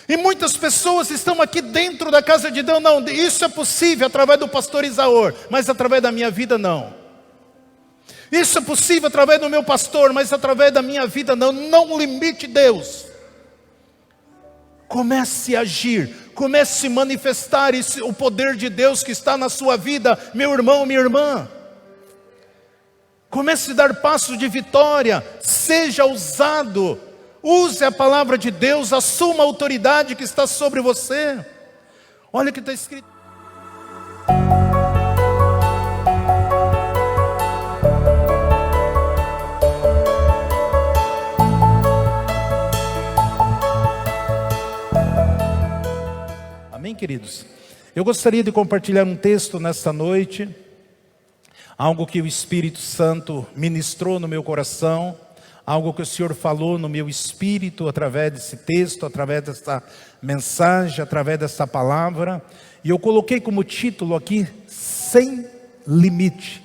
E muitas pessoas estão aqui dentro da casa de Deus. Não, isso é possível através do pastor Isaor, mas através da minha vida não. Isso é possível através do meu pastor, mas através da minha vida não. Não limite Deus. Comece a agir, comece a se manifestar o poder de Deus que está na sua vida, meu irmão, minha irmã. Comece a dar passos de vitória, seja ousado, use a palavra de Deus, assuma a autoridade que está sobre você. Olha o que está escrito. Amém, queridos? Eu gostaria de compartilhar um texto nesta noite, algo que o Espírito Santo ministrou no meu coração, algo que o Senhor falou no meu espírito, através desse texto, através dessa mensagem, através dessa palavra, e eu coloquei como título aqui, Sem Limite.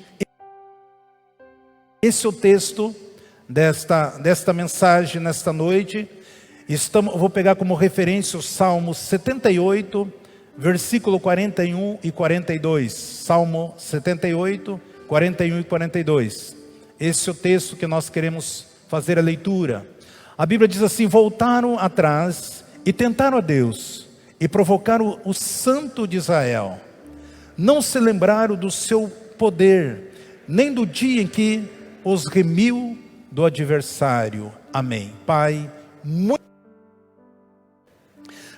Esse é o texto desta mensagem nesta noite. Vou pegar como referência o Salmo 78, versículo 41 e 42. Salmo 78, 41 e 42. Esse é o texto que nós queremos fazer a leitura. A Bíblia diz assim: voltaram atrás e tentaram a Deus, e provocaram o Santo de Israel. Não se lembraram do seu poder, nem do dia em que os remiu do adversário. Amém. Pai, muito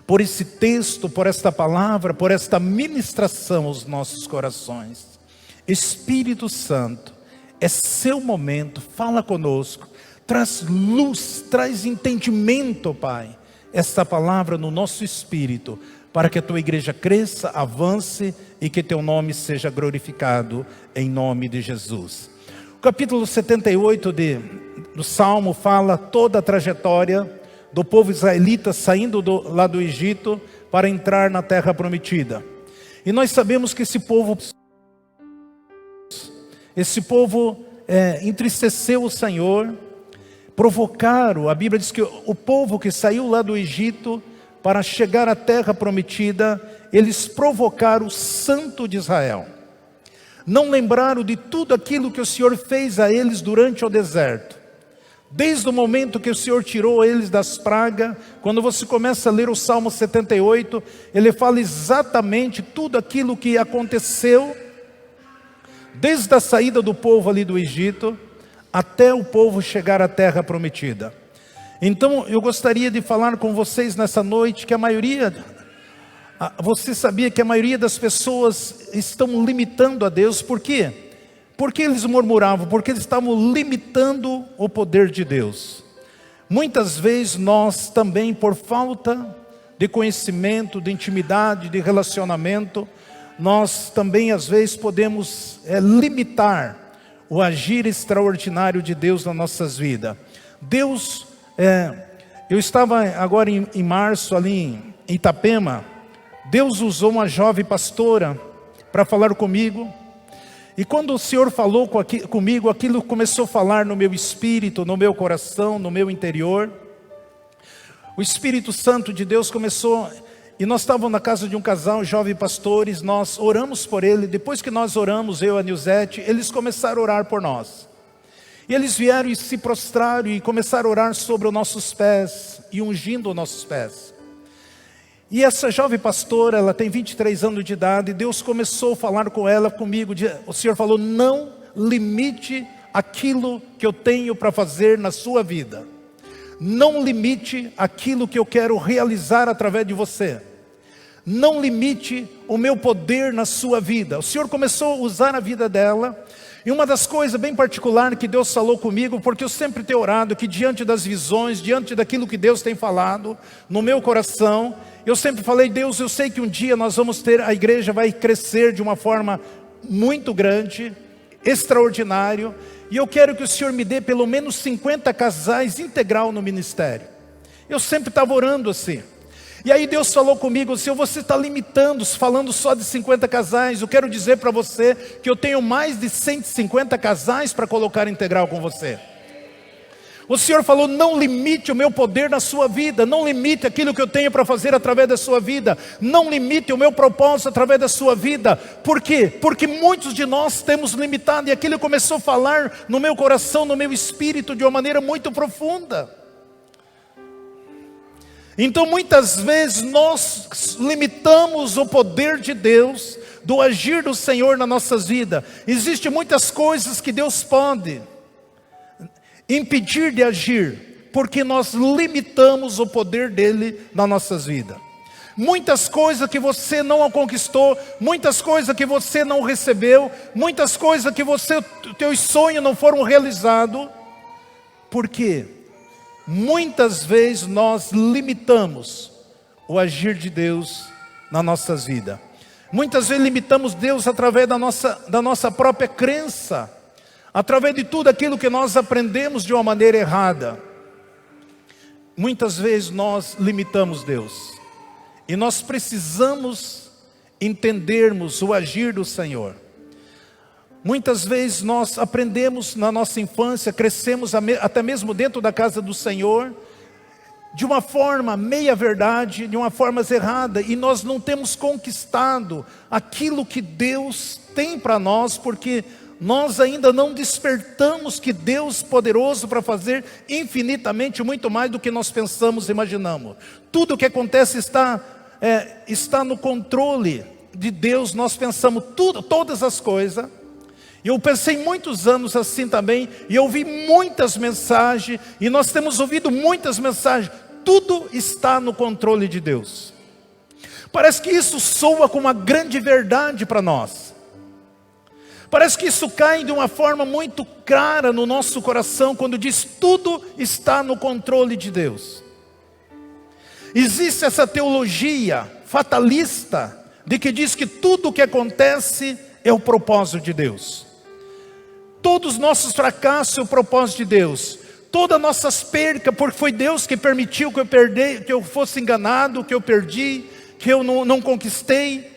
por esse texto, por esta palavra, por esta ministração aos nossos corações. Espírito Santo, é seu momento, fala conosco, traz luz, traz entendimento, Pai, esta palavra no nosso espírito, para que a tua igreja cresça, avance e que teu nome seja glorificado, em nome de Jesus. O capítulo 78 do Salmo fala toda a trajetória do povo israelita saindo lá do Egito para entrar na terra prometida. E nós sabemos que esse povo entristeceu o Senhor, provocaram, a Bíblia diz que o povo que saiu lá do Egito para chegar à terra prometida, eles provocaram o Santo de Israel. Não lembraram de tudo aquilo que o Senhor fez a eles durante o deserto. Desde o momento que o Senhor tirou eles das pragas, quando você começa a ler o Salmo 78, ele fala exatamente tudo aquilo que aconteceu, desde a saída do povo ali do Egito, até o povo chegar à terra prometida. Então eu gostaria de falar com vocês nessa noite, que você sabia que a maioria das pessoas estão limitando a Deus. Por quê? Porque eles murmuravam, porque eles estavam limitando o poder de Deus. Muitas vezes nós também, por falta de conhecimento, de intimidade, de relacionamento, nós também às vezes podemos limitar o agir extraordinário de Deus nas nossas vidas. Deus, eu estava agora em março ali em Itapema, Deus usou uma jovem pastora para falar comigo. E quando o Senhor falou comigo, aquilo começou a falar no meu espírito, no meu coração, no meu interior. O Espírito Santo de Deus começou, e nós estávamos na casa de um casal, jovens pastores, nós oramos por ele. Depois que nós oramos, eu e a Nilzete, eles começaram a orar por nós. E eles vieram e se prostraram e começaram a orar sobre os nossos pés, e ungindo os nossos pés. E essa jovem pastora, ela tem 23 anos de idade, e Deus começou a falar com ela, comigo. O Senhor falou: não limite aquilo que eu tenho para fazer na sua vida. Não limite aquilo que eu quero realizar através de você. Não limite o meu poder na sua vida. O Senhor começou a usar a vida dela. E uma das coisas bem particulares que Deus falou comigo, porque eu sempre tenho orado que diante das visões, diante daquilo que Deus tem falado no meu coração, eu sempre falei: Deus, eu sei que um dia nós vamos ter, a igreja vai crescer de uma forma muito grande, extraordinário, e eu quero que o Senhor me dê pelo menos 50 casais integral no ministério. Eu sempre estava orando assim. E aí Deus falou comigo: se você está limitando, falando só de 50 casais, eu quero dizer para você que eu tenho mais de 150 casais para colocar integral com você. O Senhor falou: não limite o meu poder na sua vida, não limite aquilo que eu tenho para fazer através da sua vida, não limite o meu propósito através da sua vida. Por quê? Porque muitos de nós temos limitado, e aquilo começou a falar no meu coração, no meu espírito, de uma maneira muito profunda. Então muitas vezes nós limitamos o poder de Deus, do agir do Senhor na nossas vidas. Existem muitas coisas que Deus pode impedir de agir, porque nós limitamos o poder dele nas nossas vidas. Muitas coisas que você não conquistou, muitas coisas que você não recebeu, muitas coisas que teus sonhos não foram realizados. Por quê? Muitas vezes nós limitamos o agir de Deus nas nossas vidas. Muitas vezes limitamos Deus através da nossa própria crença, através de tudo aquilo que nós aprendemos de uma maneira errada. Muitas vezes nós limitamos Deus. E nós precisamos entendermos o agir do Senhor. Muitas vezes nós aprendemos na nossa infância, crescemos até mesmo dentro da casa do Senhor, de uma forma meia-verdade, de uma forma errada, e nós não temos conquistado aquilo que Deus tem para nós, porque nós ainda não despertamos que Deus é poderoso para fazer infinitamente muito mais do que nós pensamos e imaginamos. Tudo o que acontece está no controle de Deus. Nós pensamos todas as coisas. Eu pensei muitos anos assim também, e ouvi muitas mensagens, e nós temos ouvido muitas mensagens. Tudo está no controle de Deus. Parece que isso soa com uma grande verdade para nós. Parece que isso cai de uma forma muito clara no nosso coração, quando diz: tudo está no controle de Deus. Existe essa teologia fatalista, de que diz que tudo o que acontece é o propósito de Deus. Todos os nossos fracassos é o propósito de Deus. Todas as nossas percas, porque foi Deus que permitiu que eu fosse enganado, que eu perdi, que eu não conquistei.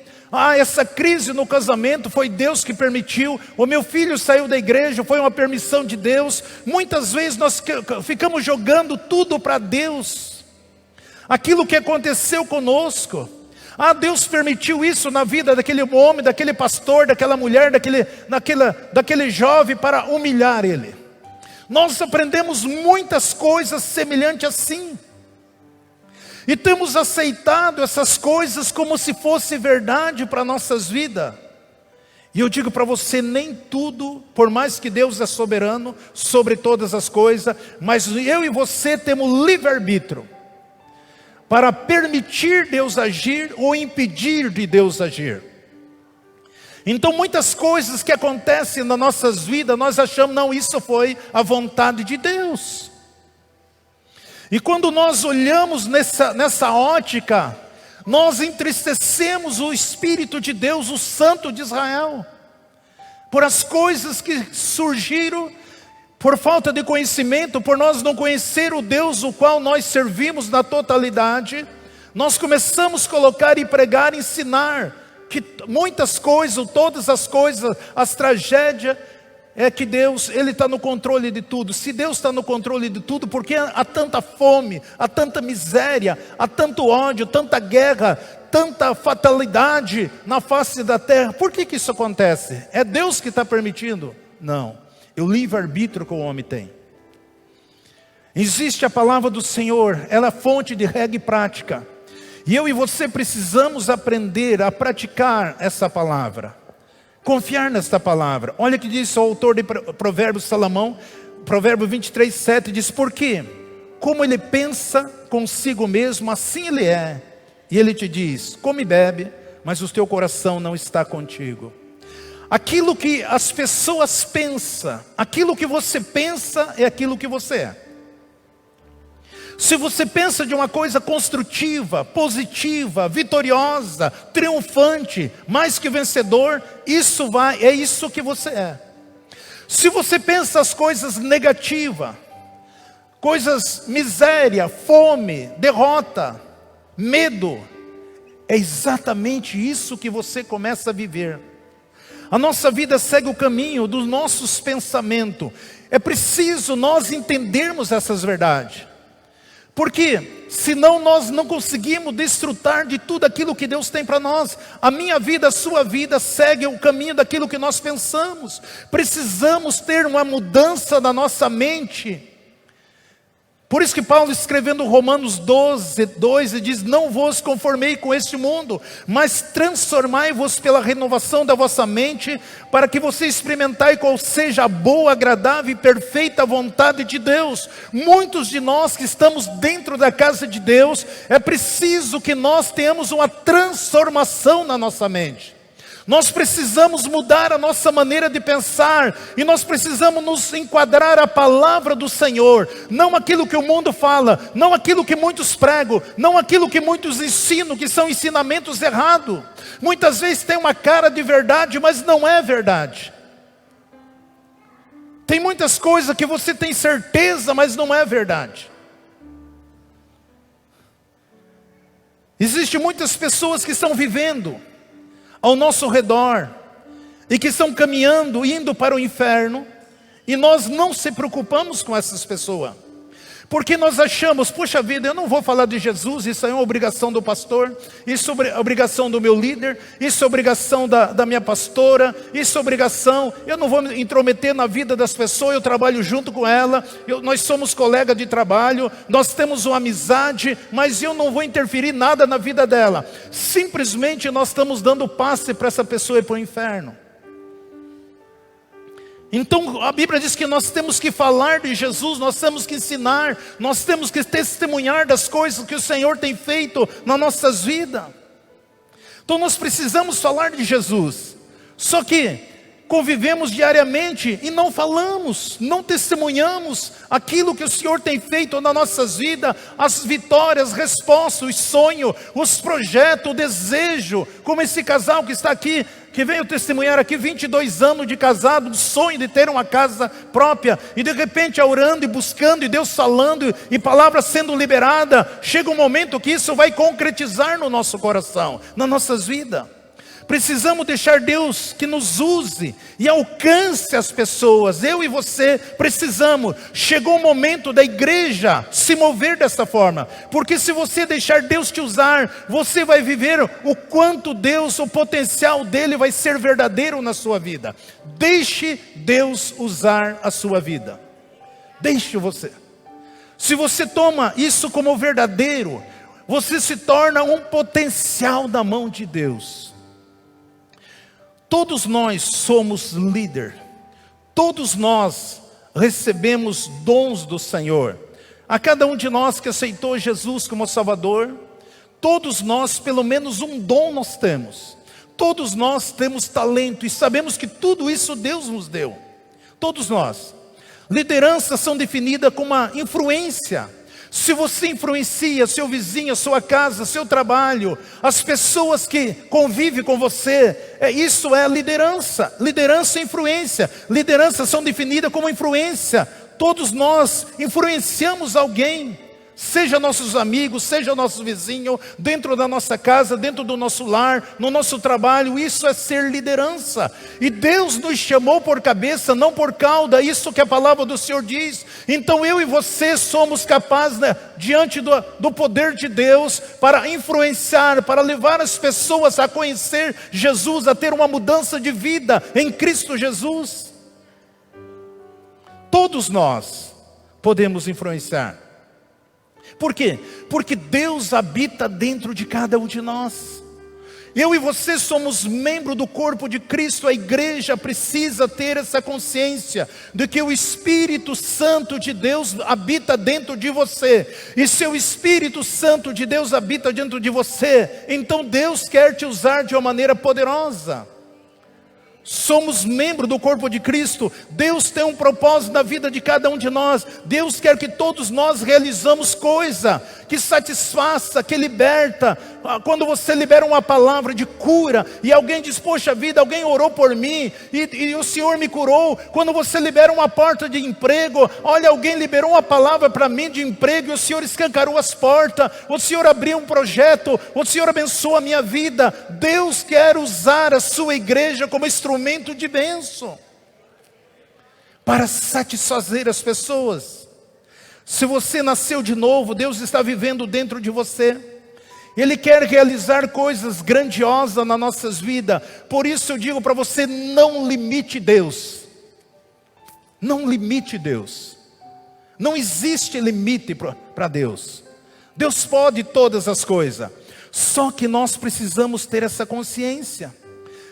Essa crise no casamento foi Deus que permitiu. O meu filho saiu da igreja, foi uma permissão de Deus. Muitas vezes nós ficamos jogando tudo para Deus. Aquilo que aconteceu conosco. Deus permitiu isso na vida daquele homem, daquele pastor, daquela mulher, daquele jovem, para humilhar ele. Nós aprendemos muitas coisas semelhantes assim. E temos aceitado essas coisas como se fosse verdade para nossas vidas. E eu digo para você, nem tudo, por mais que Deus é soberano sobre todas as coisas, mas eu e você temos livre-arbítrio para permitir Deus agir ou impedir de Deus agir. Então muitas coisas que acontecem nas nossas vidas, nós achamos: não, isso foi a vontade de Deus. E quando nós olhamos nessa ótica, nós entristecemos o Espírito de Deus, o Santo de Israel, por as coisas que surgiram, por falta de conhecimento, por nós não conhecer o Deus o qual nós servimos na totalidade. Nós começamos a colocar e pregar, ensinar que muitas coisas, todas as coisas, as tragédias, é que Deus, Ele está no controle de tudo. Se Deus está no controle de tudo, por que há tanta fome, há tanta miséria, há tanto ódio, tanta guerra, tanta fatalidade na face da terra? Por que isso acontece? É Deus que está permitindo? Não. É o livre-arbítrio que o homem tem. Existe a palavra do Senhor, ela é fonte de regra e prática. E eu e você precisamos aprender a praticar essa palavra. Confiar nesta palavra. Olha o que diz o autor de Provérbios, Salomão, Provérbio 23, 7, diz: por quê? Como ele pensa consigo mesmo, assim ele é. E ele te diz: come e bebe, mas o teu coração não está contigo. Aquilo que as pessoas pensam, aquilo que você pensa é aquilo que você é. Se você pensa de uma coisa construtiva, positiva, vitoriosa, triunfante, mais que vencedor, é isso que você é. Se você pensa as coisas negativas, coisas miséria, fome, derrota, medo, é exatamente isso que você começa a viver. A nossa vida segue o caminho dos nossos pensamentos. É preciso nós entendermos essas verdades. Porque senão nós não conseguimos desfrutar de tudo aquilo que Deus tem para nós. A minha vida, a sua vida segue o caminho daquilo que nós pensamos. Precisamos ter uma mudança na nossa mente. Por isso que Paulo, escrevendo Romanos 12, 2, diz: não vos conformei com este mundo, mas transformai-vos pela renovação da vossa mente, para que você experimentai qual seja a boa, agradável e perfeita vontade de Deus. Muitos de nós que estamos dentro da casa de Deus, é preciso que nós tenhamos uma transformação na nossa mente. Nós precisamos mudar a nossa maneira de pensar, e nós precisamos nos enquadrar à palavra do Senhor, não aquilo que o mundo fala, não aquilo que muitos pregam, não aquilo que muitos ensinam, que são ensinamentos errados. Muitas vezes tem uma cara de verdade, mas não é verdade. Tem muitas coisas que você tem certeza, mas não é verdade. Existem muitas pessoas que estão vivendo ao nosso redor, e que estão caminhando, indo para o inferno, e nós não se preocupamos com essas pessoas, porque nós achamos: puxa vida, eu não vou falar de Jesus, isso é uma obrigação do pastor, isso é obrigação do meu líder, isso é obrigação da minha pastora, isso é obrigação, eu não vou me intrometer na vida das pessoas, eu trabalho junto com ela, nós somos colegas de trabalho, nós temos uma amizade, mas eu não vou interferir nada na vida dela. Simplesmente nós estamos dando passe para essa pessoa ir para o inferno. Então a Bíblia diz que nós temos que falar de Jesus, nós temos que ensinar, nós temos que testemunhar das coisas que o Senhor tem feito nas nossas vidas. Então nós precisamos falar de Jesus. Só que convivemos diariamente e não falamos, não testemunhamos aquilo que o Senhor tem feito nas nossas vidas, as vitórias, as respostas, os sonhos, os projetos, o desejo, como esse casal que está aqui, que veio testemunhar aqui 22 anos de casado, o sonho de ter uma casa própria, e de repente orando e buscando, e Deus falando, e palavras sendo liberada, chega um momento que isso vai concretizar no nosso coração, nas nossas vidas. Precisamos deixar Deus que nos use e alcance as pessoas. Eu e você precisamos. Chegou o momento da igreja se mover dessa forma. Porque se você deixar Deus te usar, você vai viver o quanto Deus, o potencial dele vai ser verdadeiro na sua vida. Deixe Deus usar a sua vida. Deixe você. Se você toma isso como verdadeiro, você se torna um potencial da mão de Deus. Todos nós somos líder, todos nós recebemos dons do Senhor. A cada um de nós que aceitou Jesus como Salvador, todos nós pelo menos um dom nós temos. Todos nós temos talento e sabemos que tudo isso Deus nos deu. Todos nós. Lideranças são definidas como uma influência. Se você influencia seu vizinho, sua casa, seu trabalho, as pessoas que convivem com você, isso é liderança. Liderança e influência. Lideranças são definidas como influência. Todos nós influenciamos alguém. Seja nossos amigos, seja nosso vizinho, dentro da nossa casa, dentro do nosso lar, no nosso trabalho. Isso é ser liderança. E Deus nos chamou por cabeça, não por cauda. Isso que a palavra do Senhor diz. Então eu e você somos capazes, diante do poder de Deus, para influenciar, para levar as pessoas a conhecer Jesus, a ter uma mudança de vida em Cristo Jesus. Todos nós podemos influenciar. Por quê? Porque Deus habita dentro de cada um de nós. Eu e você somos membro do corpo de Cristo. A igreja precisa ter essa consciência de que o Espírito Santo de Deus habita dentro de você. E se o Espírito Santo de Deus habita dentro de você, então Deus quer te usar de uma maneira poderosa. Somos membro do corpo de Cristo. Deus tem um propósito na vida de cada um de nós. Deus quer que todos nós realizamos coisa que satisfaça, que liberta, quando você libera uma palavra de cura, e alguém diz, poxa vida, alguém orou por mim, e o Senhor me curou. Quando você libera uma porta de emprego, olha, alguém liberou uma palavra para mim de emprego, e o Senhor escancarou as portas, o Senhor abriu um projeto, o Senhor abençoou a minha vida. Deus quer usar a sua igreja como instrumento de bênção, para satisfazer as pessoas. Se você nasceu de novo, Deus está vivendo dentro de você. Ele quer realizar coisas grandiosas nas nossas vidas. Por isso eu digo para você, não limite Deus. Não limite Deus. Não existe limite para Deus. Deus pode todas as coisas. Só que nós precisamos ter essa consciência.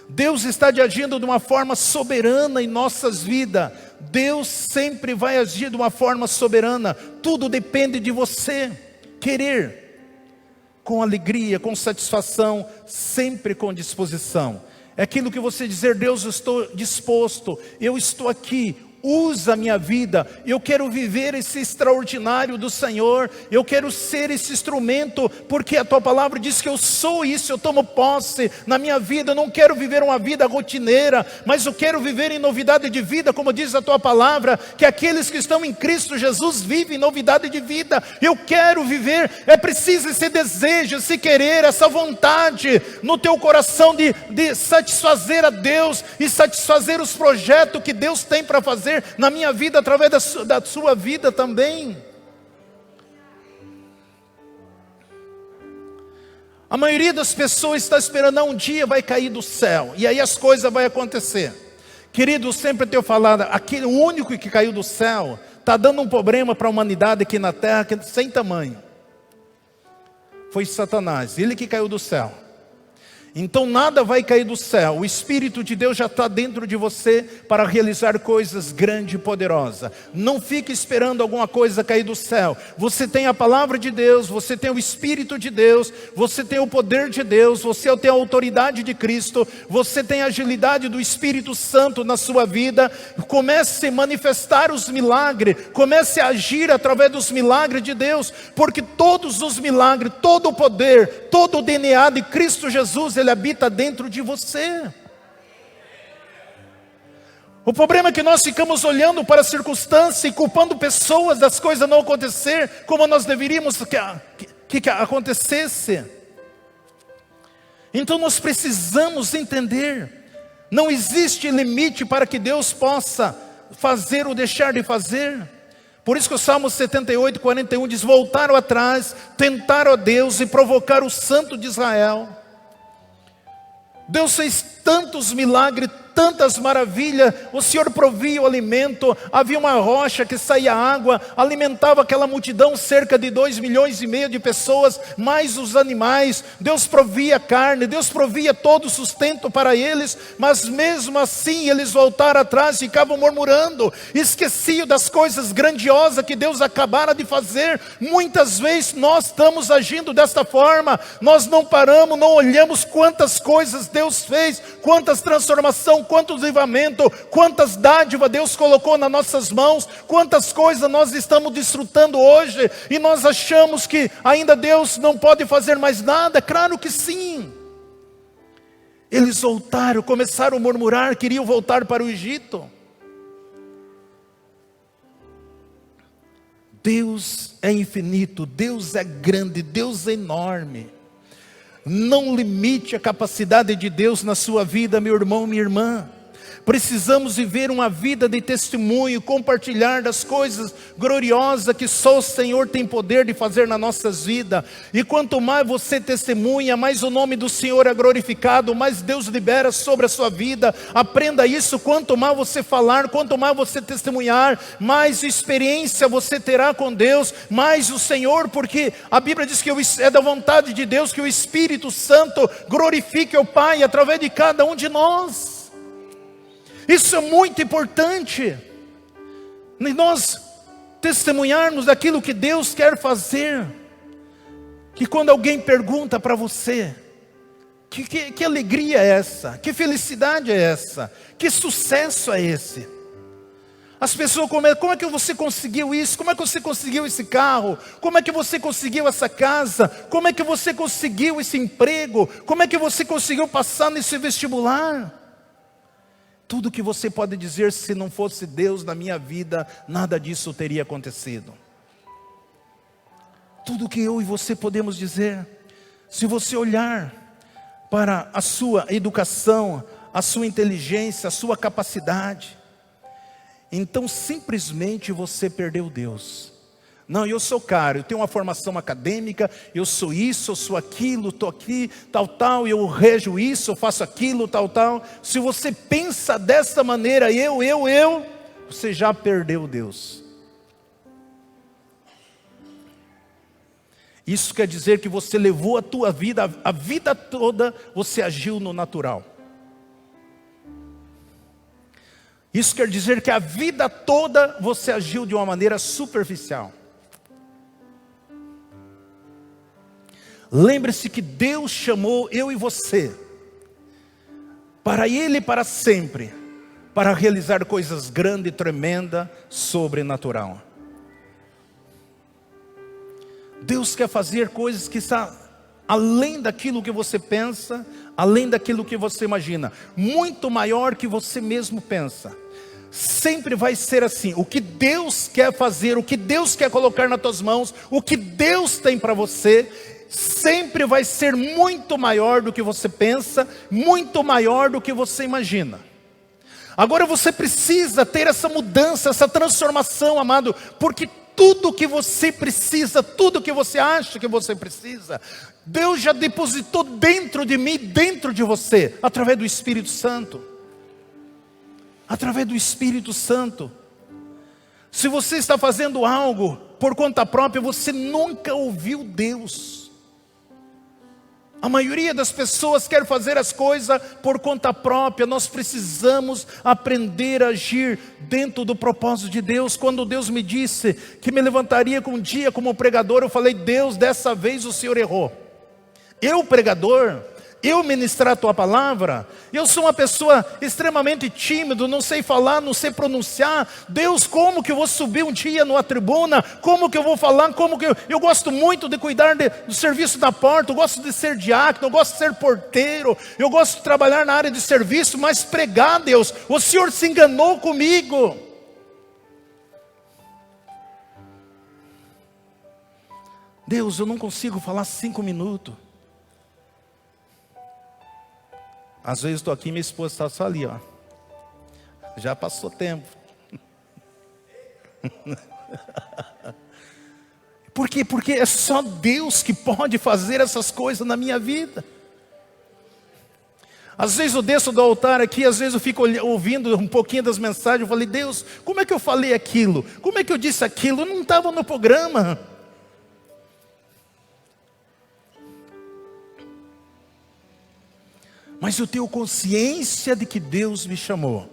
Deus está agindo de uma forma soberana em nossas vidas. Deus sempre vai agir de uma forma soberana. Tudo depende de você querer, com alegria, com satisfação, sempre com disposição. É aquilo que você dizer, Deus, eu estou disposto, eu estou aqui. Usa a minha vida, eu quero viver esse extraordinário do Senhor, eu quero ser esse instrumento, porque a tua palavra diz que eu sou isso, eu tomo posse na minha vida. Eu não quero viver uma vida rotineira, mas eu quero viver em novidade de vida, como diz a tua palavra, que aqueles que estão em Cristo Jesus vivem em novidade de vida. Eu quero viver, é preciso esse desejo, esse querer, essa vontade no teu coração de satisfazer a Deus e satisfazer os projetos que Deus tem para fazer na minha vida, através da sua vida também. A maioria das pessoas está esperando, um dia vai cair do céu, e aí as coisas vão acontecer. Querido, eu sempre tenho falado, aquele único que caiu do céu, está dando um problema para a humanidade aqui na terra, que sem tamanho. Foi Satanás, ele que caiu do céu. Então nada vai cair do céu. O Espírito de Deus já está dentro de você para realizar coisas grandes e poderosas. Não fique esperando alguma coisa cair do céu. Você tem a palavra de Deus, você tem o Espírito de Deus, você tem o poder de Deus, você tem a autoridade de Cristo, você tem a agilidade do Espírito Santo na sua vida. Comece a manifestar os milagres, comece a agir através dos milagres de Deus, porque todos os milagres, todo o poder, todo o DNA de Cristo Jesus, Ele habita dentro de você. O problema é que nós ficamos olhando para a circunstância e culpando pessoas das coisas não acontecer como nós deveríamos que acontecesse. Então nós precisamos entender, não existe limite para que Deus possa fazer ou deixar de fazer. Por isso que o Salmo 78, 41 diz, voltaram atrás, tentaram a Deus e provocaram o Santo de Israel. Deus fez tantos milagres, tantas maravilhas. O Senhor provia o alimento, havia uma rocha que saía água, alimentava aquela multidão, cerca de 2,5 milhões de pessoas, mais os animais. Deus provia carne, Deus provia todo o sustento para eles, mas mesmo assim eles voltaram atrás, ficavam murmurando, esqueciam das coisas grandiosas que Deus acabara de fazer. Muitas vezes nós estamos agindo desta forma, nós não paramos, não olhamos quantas coisas Deus fez, quantas transformações, quantos livramentos, quantas dádivas Deus colocou nas nossas mãos, quantas coisas nós estamos desfrutando hoje, e nós achamos que ainda Deus não pode fazer mais nada. Claro que sim. Eles voltaram, começaram a murmurar, queriam voltar para o Egito. Deus é infinito, Deus é grande, Deus é enorme. Não limite a capacidade de Deus na sua vida, meu irmão, minha irmã. Precisamos viver uma vida de testemunho, compartilhar das coisas gloriosas que só o Senhor tem poder de fazer nas nossas vidas. E quanto mais você testemunha, mais o nome do Senhor é glorificado, mais Deus libera sobre a sua vida. Aprenda isso, quanto mais você falar, quanto mais você testemunhar, mais experiência você terá com Deus, mais o Senhor, porque a Bíblia diz que é da vontade de Deus que o Espírito Santo glorifique o Pai através de cada um de nós. Isso é muito importante, e nós testemunharmos daquilo que Deus quer fazer. Que quando alguém pergunta para você, que alegria é essa? Que felicidade é essa? Que sucesso é esse? As pessoas começam, como é que você conseguiu isso? Como é que você conseguiu esse carro? Como é que você conseguiu essa casa? Como é que você conseguiu esse emprego? Como é que você conseguiu passar nesse vestibular? Tudo que você pode dizer, se não fosse Deus na minha vida, nada disso teria acontecido. Tudo que eu e você podemos dizer, se você olhar para a sua educação, a sua inteligência, a sua capacidade, então simplesmente você perdeu Deus. Não, eu sou caro, eu tenho uma formação acadêmica, eu sou isso, eu sou aquilo, estou aqui, tal, eu rejo isso, eu faço aquilo, tal. Se você pensa dessa maneira, você já perdeu Deus. Isso quer dizer que você levou a tua vida, a vida toda você agiu no natural. Isso quer dizer que a vida toda você agiu de uma maneira superficial. Lembre-se que Deus chamou eu e você, para Ele para sempre, para realizar coisas grandes, tremendas, sobrenatural. Deus quer fazer coisas que estão além daquilo que você pensa, além daquilo que você imagina, muito maior que você mesmo pensa. Sempre vai ser assim, o que Deus quer fazer, o que Deus quer colocar nas tuas mãos, o que Deus tem para você, sempre vai ser muito maior do que você pensa, muito maior do que você imagina. Agora você precisa ter essa mudança, essa transformação, amado, porque tudo que você precisa, tudo que você acha que você precisa, Deus já depositou dentro de mim, dentro de você, através do Espírito Santo. Através do Espírito Santo. Se você está fazendo algo por conta própria, você nunca ouviu Deus. A maioria das pessoas quer fazer as coisas por conta própria. Nós precisamos aprender a agir dentro do propósito de Deus. Quando Deus me disse que me levantaria um dia como pregador, eu falei: Deus, dessa vez o Senhor errou. Eu, pregador, eu ministrar a tua palavra, eu sou uma pessoa extremamente tímida, não sei falar, não sei pronunciar. Deus, como que eu vou subir um dia numa tribuna? Como que eu vou falar? Como que eu gosto muito de cuidar do serviço da porta, eu gosto de ser diácono, eu gosto de ser porteiro, eu gosto de trabalhar na área de serviço, mas pregar, Deus, o Senhor se enganou comigo. Deus, eu não consigo falar 5 minutos. Às vezes estou aqui e minha esposa está só ali, ó. Já passou tempo. Por quê? Porque é só Deus que pode fazer essas coisas na minha vida. Às vezes eu desço do altar aqui, às vezes eu fico ouvindo um pouquinho das mensagens. Eu falei: Deus, como é que eu falei aquilo? Como é que eu disse aquilo? Eu não estava no programa. Mas eu tenho consciência de que Deus me chamou.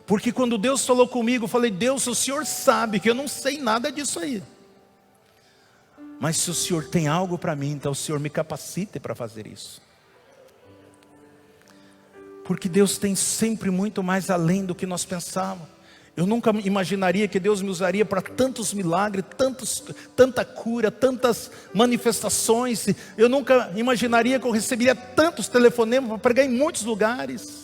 Porque quando Deus falou comigo, eu falei: Deus, o Senhor sabe que eu não sei nada disso aí. Mas se o Senhor tem algo para mim, então o Senhor me capacite para fazer isso. Porque Deus tem sempre muito mais além do que nós pensamos. Eu nunca imaginaria que Deus me usaria para tantos milagres, tanta cura, tantas manifestações. Eu nunca imaginaria que eu receberia tantos telefonemas para pregar em muitos lugares.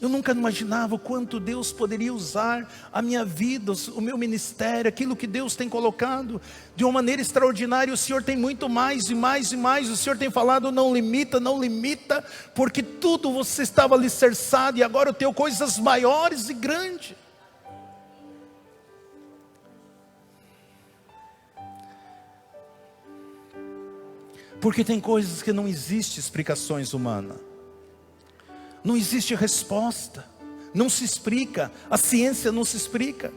Eu nunca imaginava o quanto Deus poderia usar a minha vida, o meu ministério, aquilo que Deus tem colocado de uma maneira extraordinária. O Senhor tem muito mais e mais e mais. O Senhor tem falado: não limita, não limita, porque tudo você estava alicerçado e agora eu tenho coisas maiores e grandes. Porque tem coisas que não existem explicações humanas. Não existe resposta, não se explica, a ciência não se explica.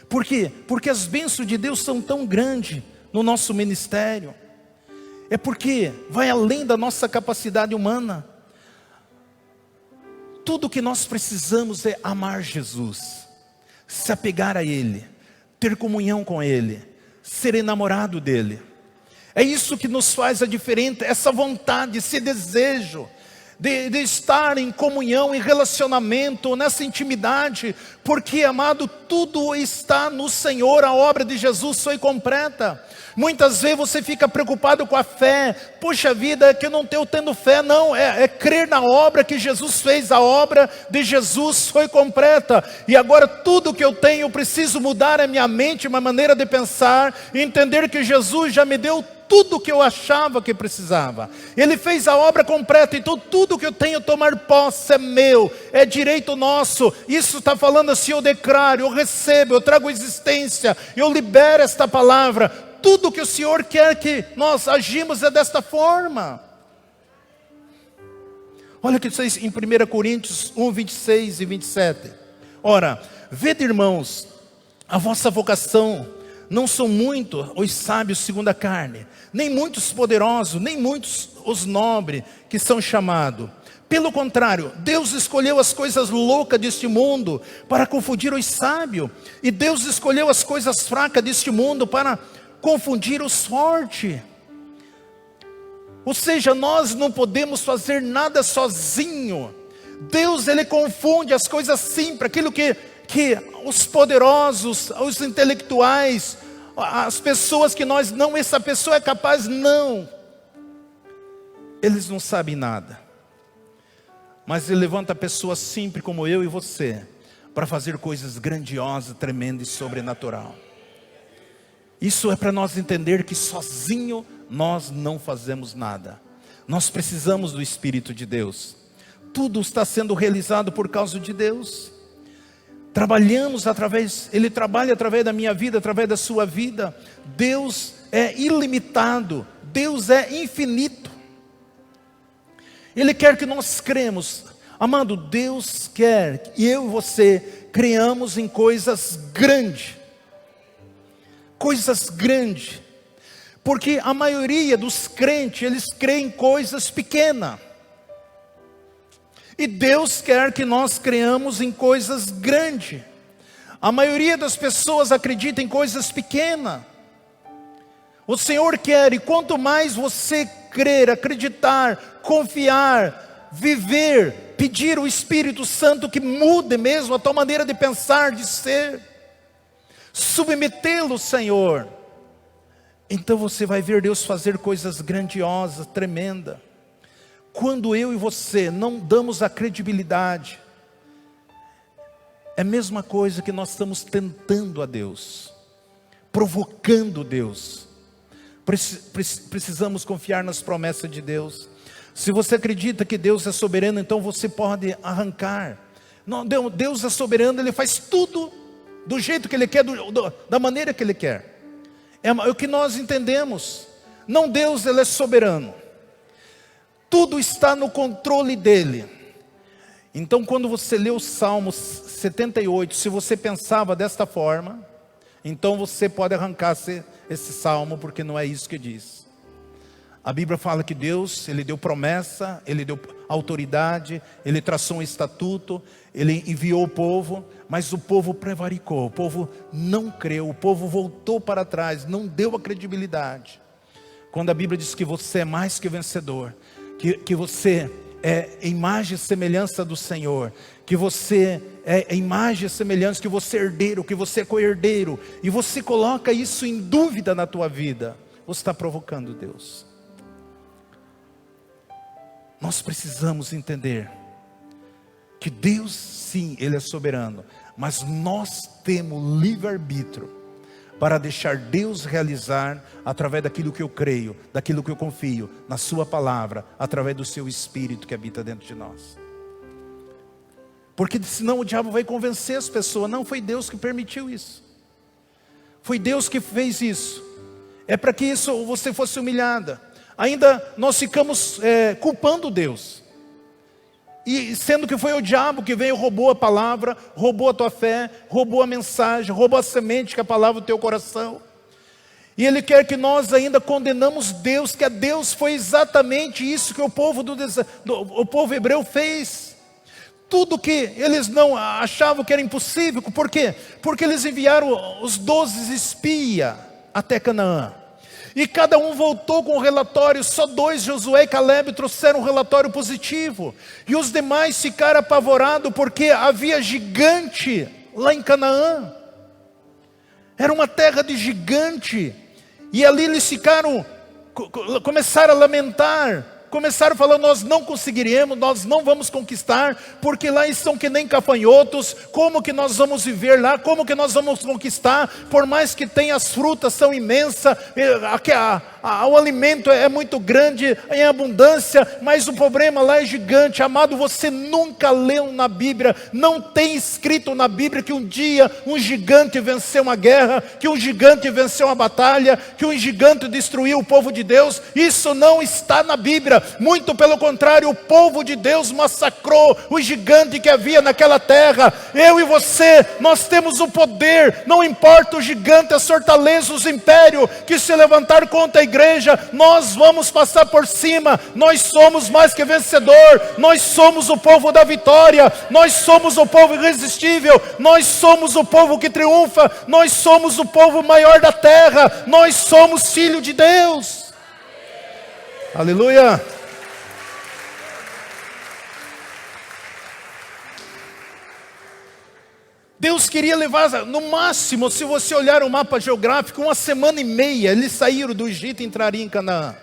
Por quê? Porque as bênçãos de Deus são tão grandes no nosso ministério. É porque vai além da nossa capacidade humana. Tudo que nós precisamos é amar Jesus, se apegar a Ele, ter comunhão com Ele, ser enamorado dEle. É isso que nos faz a diferença, essa vontade, esse desejo de estar em comunhão, em relacionamento, nessa intimidade, porque, amado, tudo está no Senhor, a obra de Jesus foi completa. Muitas vezes você fica preocupado com a fé. Poxa vida, é que eu não estou tendo fé. Não, é crer na obra que Jesus fez. A obra de Jesus foi completa. E agora tudo que eu tenho, eu preciso mudar a minha mente, uma maneira de pensar, e entender que Jesus já me deu tudo que eu achava que precisava. Ele fez a obra completa, então tudo que eu tenho tomar posse é meu, é direito nosso. Isso está falando assim: eu declaro, eu recebo, eu trago existência, eu libero esta palavra. Tudo que o Senhor quer que nós agimos é desta forma. Olha o que diz em 1 Coríntios 1, 26 e 27. Ora, vede, irmãos, a vossa vocação, não são muitos os sábios segundo a carne, nem muitos poderosos, nem muitos os nobres que são chamados. Pelo contrário, Deus escolheu as coisas loucas deste mundo para confundir os sábios. E Deus escolheu as coisas fracas deste mundo para confundir os fortes. Ou seja, nós não podemos fazer nada sozinho. Deus, Ele confunde as coisas simples, aquilo que os poderosos, os intelectuais, as pessoas que nós não, essa pessoa é capaz, não. Eles não sabem nada. Mas Ele levanta pessoas simples como eu e você, para fazer coisas grandiosas, tremendas e sobrenaturais. Isso é para nós entender que sozinho nós não fazemos nada. Nós precisamos do Espírito de Deus. Tudo está sendo realizado por causa de Deus. Ele trabalha através da minha vida, através da sua vida. Deus é ilimitado, Deus é infinito. Ele quer que nós cremos. Amado, Deus quer que eu e você creamos em coisas grandes. Coisas grandes, porque a maioria dos crentes, eles creem em coisas pequenas, e Deus quer que nós creamos em coisas grandes. A maioria das pessoas acredita em coisas pequenas. O Senhor quer, e quanto mais você crer, acreditar, confiar, viver, pedir o Espírito Santo que mude mesmo a tua maneira de pensar, de ser, submetê-lo, Senhor, então você vai ver Deus fazer coisas grandiosas, tremendas. Quando eu e você não damos a credibilidade, é a mesma coisa que nós estamos tentando a Deus, provocando Deus. Precisamos confiar nas promessas de Deus. Se você acredita que Deus é soberano, então você pode arrancar. Não, Deus é soberano, Ele faz tudo do jeito que Ele quer, da maneira que Ele quer. É o que nós entendemos. Não, Deus, Ele é soberano. Tudo está no controle dEle. Então quando você lê o Salmo 78, se você pensava desta forma, então você pode arrancar esse salmo, porque não é isso que diz. A Bíblia fala que Deus, Ele deu promessa, Ele deu autoridade, Ele traçou um estatuto, Ele enviou o povo, mas o povo prevaricou, o povo não creu, o povo voltou para trás, não deu a credibilidade. Quando a Bíblia diz que você é mais que vencedor, que você é imagem e semelhança do Senhor, que você é imagem e semelhança, que você é herdeiro, que você é co-herdeiro, e você coloca isso em dúvida na tua vida, você está provocando Deus. Nós precisamos entender que Deus, sim, Ele é soberano, mas nós temos livre-arbítrio para deixar Deus realizar através daquilo que eu creio, daquilo que eu confio, na sua palavra, através do seu Espírito que habita dentro de nós. Porque senão o diabo vai convencer as pessoas, não, foi Deus que permitiu isso. Foi Deus que fez isso. É para que isso você fosse humilhada. Ainda nós ficamos culpando Deus. E sendo que foi o diabo que veio, roubou a palavra, roubou a tua fé, roubou a mensagem, roubou a semente que é a palavra do teu coração. E ele quer que nós ainda condenamos Deus, que a Deus foi exatamente isso que o povo hebreu fez. Tudo que eles não achavam que era impossível. Por quê? Porque eles enviaram os 12 espias até Canaã. E cada um voltou com um relatório, só 2, Josué e Caleb, trouxeram um relatório positivo. E os demais ficaram apavorados porque havia gigante lá em Canaã. Era uma terra de gigante. E ali eles começaram a lamentar. Começaram falando, nós não conseguiremos, nós não vamos conquistar, porque lá estão que nem gafanhotos, como que nós vamos viver lá, como que nós vamos conquistar, por mais que tenha as frutas são imensas, o alimento é muito grande, em abundância, mas o problema lá é gigante. Amado, você nunca leu na Bíblia, não tem escrito na Bíblia que um dia um gigante venceu uma guerra, que um gigante venceu uma batalha, que um gigante destruiu o povo de Deus. Isso não está na Bíblia. Muito pelo contrário, o povo de Deus massacrou o gigante que havia naquela terra. Eu e você, nós temos o poder, não importa o gigante, as fortalezas, os impérios que se levantar contra a igreja, nós vamos passar por cima. Nós somos mais que vencedor, nós somos o povo da vitória, nós somos o povo irresistível, nós somos o povo que triunfa, nós somos o povo maior da terra, nós somos filho de Deus. Aleluia. Deus queria levar, no máximo, se você olhar o mapa geográfico, 1 semana e meia, eles saíram do Egito e entrariam em Canaã.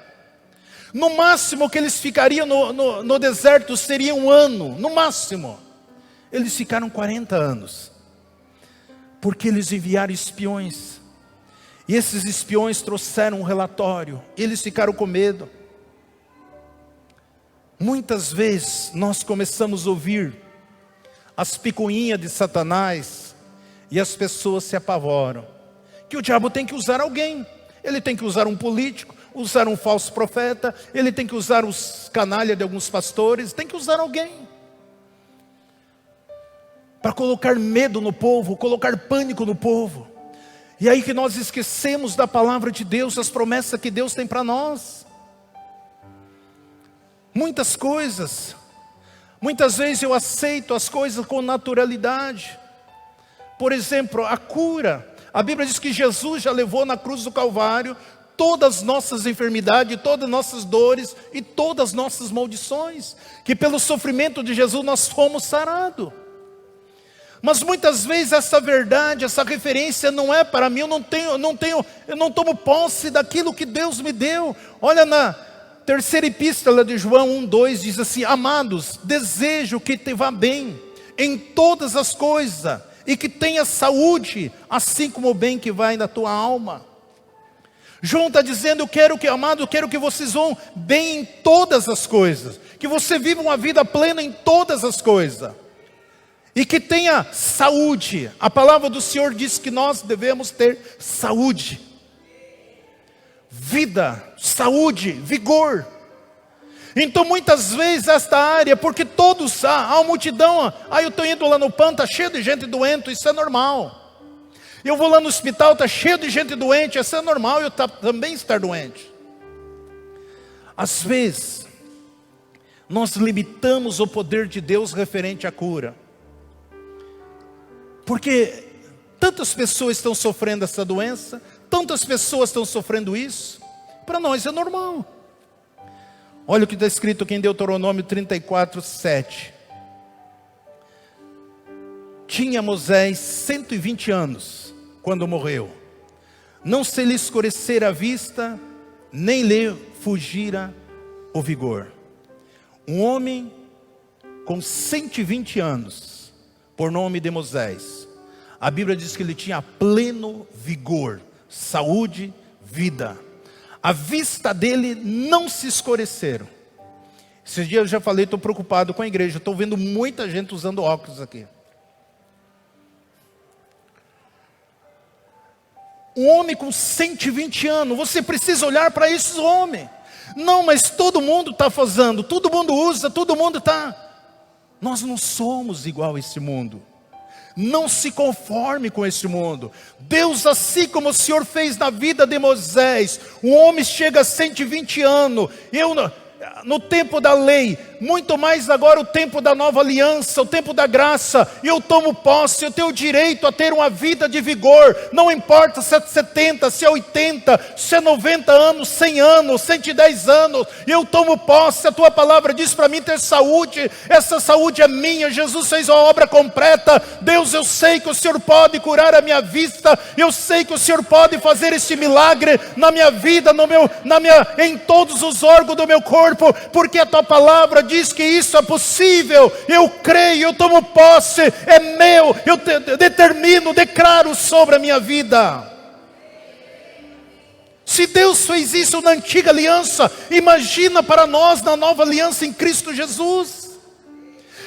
No máximo que eles ficariam no deserto seria 1 ano, no máximo. Eles ficaram 40 anos, porque eles enviaram espiões, e esses espiões trouxeram um relatório, eles ficaram com medo. Muitas vezes nós começamos a ouvir as picuinhas de Satanás, e as pessoas se apavoram, que o diabo tem que usar alguém, ele tem que usar um político, usar um falso profeta, ele tem que usar os canalhas de alguns pastores, tem que usar alguém, para colocar medo no povo, colocar pânico no povo. E aí que nós esquecemos da palavra de Deus, as promessas que Deus tem para nós. Muitas coisas, muitas vezes eu aceito as coisas com naturalidade. Por exemplo, a cura. A Bíblia diz que Jesus já levou na cruz do Calvário todas as nossas enfermidades, todas as nossas dores e todas as nossas maldições. Que pelo sofrimento de Jesus nós fomos sarados. Mas muitas vezes essa verdade, essa referência não é para mim. Eu não tomo posse daquilo que Deus me deu. Olha na terceira epístola de João 1:2 diz assim: amados, desejo que te vá bem em todas as coisas e que tenha saúde, assim como o bem que vai na tua alma. João está dizendo, eu quero que vocês vão bem em todas as coisas, que você viva uma vida plena em todas as coisas, e que tenha saúde. A palavra do Senhor diz que nós devemos ter saúde, vida, saúde, vigor. Então muitas vezes esta área, porque todos, há uma multidão, eu estou indo lá no PAN, está cheio de gente doente, isso é normal. Eu vou lá no hospital, está cheio de gente doente, isso é normal, eu também estar doente. Às vezes, nós limitamos o poder de Deus referente à cura. Porque tantas pessoas estão sofrendo essa doença, tantas pessoas estão sofrendo isso, para nós é normal. Olha o que está escrito aqui em Deuteronômio 34:7. Tinha Moisés 120 anos quando morreu. Não se lhe escurecera a vista, nem lhe fugira o vigor. Um homem com 120 anos, por nome de Moisés. A Bíblia diz que ele tinha pleno vigor, saúde, vida. A vista dele não se escureceram. Esses dias eu já falei, estou preocupado com a igreja. Estou vendo muita gente usando óculos aqui. Um homem com 120 anos, você precisa olhar para esses homens. Não, mas todo mundo está fazendo, todo mundo usa, todo mundo está. Nós não somos igual a esse mundo. Não se conforme com esse mundo. Deus, assim como o Senhor fez na vida de Moisés, um homem chega a 120 anos. No tempo da lei, muito mais agora o tempo da nova aliança, o tempo da graça, e eu tomo posse, eu tenho direito a ter uma vida de vigor, não importa se é 70, se é 80, se é 90 anos, 100 anos, 110 anos, eu tomo posse. A tua palavra diz para mim ter saúde, essa saúde é minha, Jesus fez a obra completa. Deus, eu sei que o Senhor pode curar a minha vista, eu sei que o Senhor pode fazer esse milagre na minha vida, em todos os órgãos do meu corpo, porque a tua palavra diz que isso é possível. Eu creio, eu tomo posse, é meu, eu determino, declaro sobre a minha vida. Se Deus fez isso na antiga aliança, imagina para nós na nova aliança em Cristo Jesus.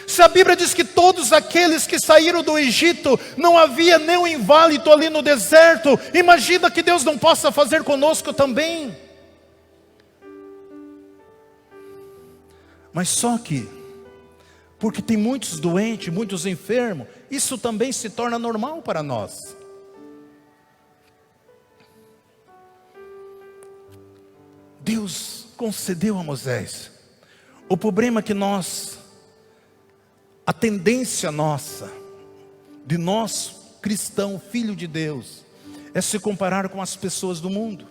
Se a Bíblia diz que todos aqueles que saíram do Egito, não havia nenhum inválido ali no deserto, imagina que Deus não possa fazer conosco também. Mas só que, porque tem muitos doentes, muitos enfermos, isso também se torna normal para nós. Deus concedeu a Moisés. O problema é que a tendência nossa, de nós cristão, filho de Deus, é se comparar com as pessoas do mundo.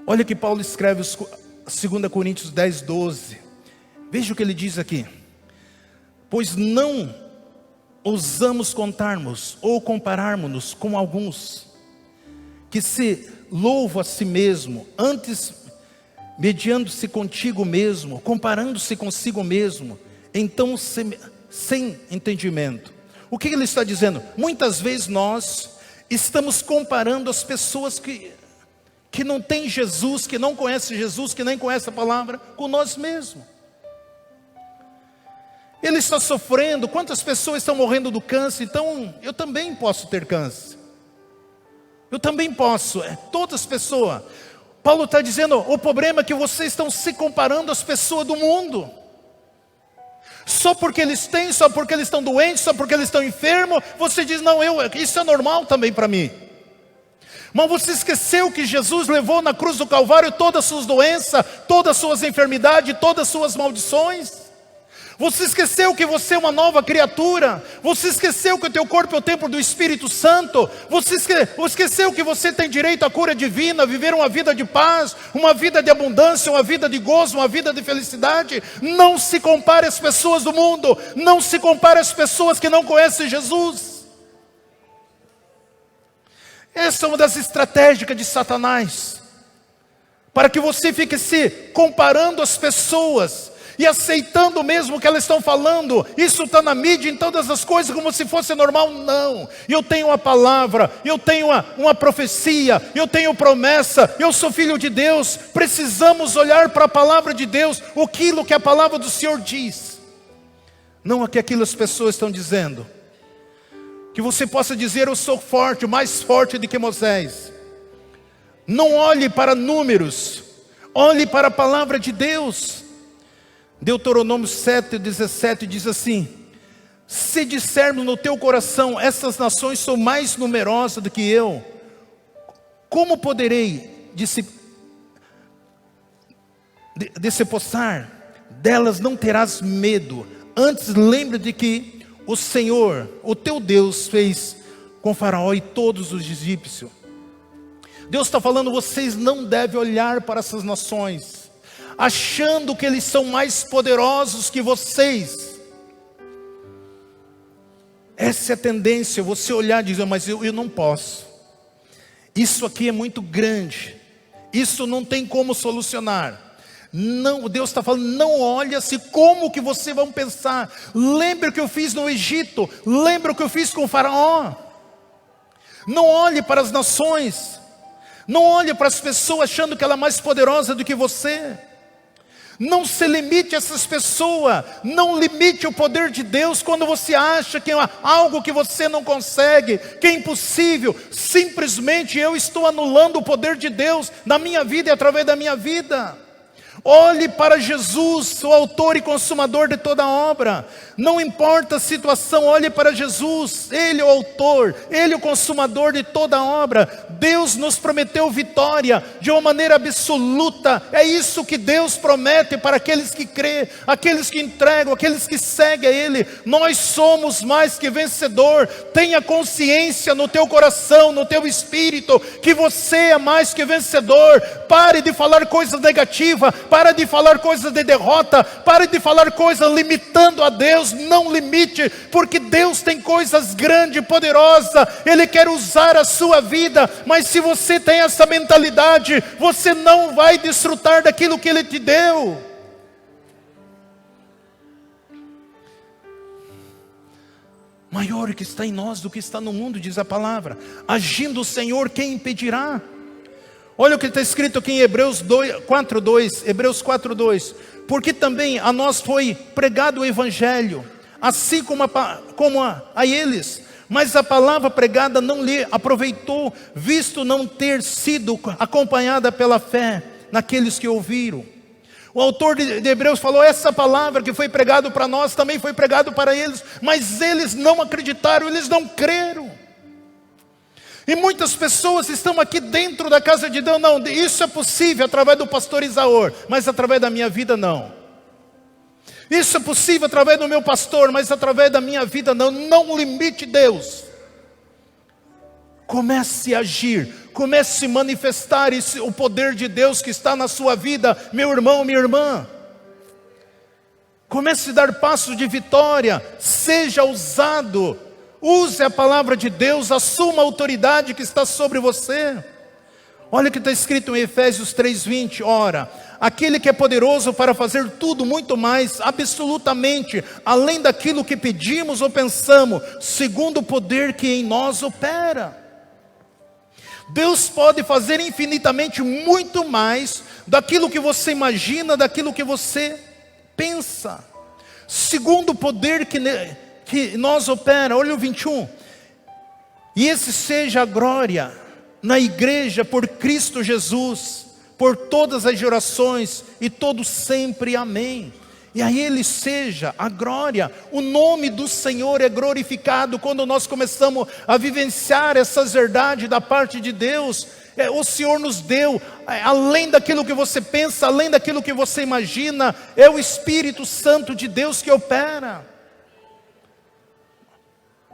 Olha que Paulo escreve 2 Coríntios 10, 12. Veja o que ele diz aqui. Pois não ousamos contarmos ou compararmos-nos com alguns que se louvam a si mesmo, antes mediando-se contigo mesmo, comparando-se consigo mesmo, então sem entendimento. O que ele está dizendo? Muitas vezes nós estamos comparando as pessoas que não têm Jesus, que não conhecem Jesus, que nem conhecem a palavra, com nós mesmos. Ele está sofrendo, quantas pessoas estão morrendo do câncer, então eu também posso ter câncer. Eu também posso, todas as pessoas. Paulo está dizendo, o problema é que vocês estão se comparando às pessoas do mundo. Só porque eles têm, só porque eles estão doentes, só porque eles estão enfermos, você diz, não, isso é normal também para mim. Mas você esqueceu que Jesus levou na cruz do Calvário todas as suas doenças, todas as suas enfermidades, todas as suas maldições? Você esqueceu que você é uma nova criatura? Você esqueceu que o teu corpo é o templo do Espírito Santo? Você esqueceu que você tem direito à cura divina, a viver uma vida de paz, uma vida de abundância, uma vida de gozo, uma vida de felicidade? Não se compare às pessoas do mundo, não se compare às pessoas que não conhecem Jesus. Essa é uma das estratégias de Satanás, para que você fique se comparando às pessoas, e aceitando mesmo o que elas estão falando. Isso está na mídia, em todas as coisas, como se fosse normal. Não, eu tenho uma palavra, eu tenho uma profecia, eu tenho promessa, eu sou filho de Deus. Precisamos olhar para a palavra de Deus, aquilo que a palavra do Senhor diz, não aquilo que as pessoas estão dizendo. Que você possa dizer, eu sou forte, mais forte do que Moisés. Não olhe para números, olhe para a palavra de Deus. Deuteronômio 7:17 diz assim: se dissermos no teu coração, essas nações são mais numerosas do que eu, como poderei despossar? Delas não terás medo. Antes lembre de que o Senhor, o teu Deus, fez com Faraó e todos os egípcios. Deus está falando, vocês não devem olhar para essas nações achando que eles são mais poderosos que vocês. Essa é a tendência, você olhar e dizer, mas eu não posso. Isso aqui é muito grande. Isso não tem como solucionar. Não, Deus está falando, não olha-se como que você vai pensar. Lembra o que eu fiz no Egito. Lembra o que eu fiz com o Faraó. Não olhe para as nações. Não olhe para as pessoas achando que ela é mais poderosa do que você. Não se limite a essas pessoas. Não limite o poder de Deus quando você acha que é algo que você não consegue, que é impossível. Simplesmente eu estou anulando o poder de Deus na minha vida e através da minha vida. Olhe para Jesus, o autor e consumador de toda obra. Não importa a situação, olhe para Jesus. Ele é o autor, Ele é o consumador de toda obra. Deus nos prometeu vitória de uma maneira absoluta. É isso que Deus promete para aqueles que crêem, aqueles que entregam, aqueles que seguem a Ele. Nós somos mais que vencedor. Tenha consciência no teu coração, no teu espírito, que você é mais que vencedor. Pare de falar coisas negativas. Para de falar coisas de derrota. Pare de falar coisas limitando a Deus. Não limite, porque Deus tem coisas grandes e poderosas. Ele quer usar a sua vida. Mas se você tem essa mentalidade, você não vai desfrutar daquilo que Ele te deu. Maior que está em nós do que está no mundo, diz a palavra. Agindo o Senhor, quem impedirá? Olha o que está escrito aqui em Hebreus 4:2. Porque também a nós foi pregado o Evangelho, assim como a eles. Mas a palavra pregada não lhe aproveitou, visto não ter sido acompanhada pela fé naqueles que ouviram. O autor de Hebreus falou, essa palavra que foi pregada para nós, também foi pregada para eles. Mas eles não acreditaram, eles não creram. E muitas pessoas estão aqui dentro da casa de Deus. Não, isso é possível através do pastor Isaor, mas através da minha vida não. Isso é possível através do meu pastor, mas através da minha vida não. Não limite Deus. Comece a agir, comece a manifestar o poder de Deus que está na sua vida, meu irmão, minha irmã. Comece a dar passos de vitória, seja ousado. Use a palavra de Deus, assuma a autoridade que está sobre você. Olha o que está escrito em Efésios 3:20. Ora, aquele que é poderoso para fazer tudo muito mais, absolutamente, além daquilo que pedimos ou pensamos, segundo o poder que em nós opera. Deus pode fazer infinitamente muito mais daquilo que você imagina, daquilo que você pensa, segundo o poder que nós opera. Olha o 21. E esse seja a glória na igreja por Cristo Jesus, por todas as gerações e todo sempre. Amém. E a Ele seja a glória. O nome do Senhor é glorificado quando nós começamos a vivenciar essas verdades da parte de Deus. O Senhor nos deu, além daquilo que você pensa, além daquilo que você imagina, é o Espírito Santo de Deus que opera.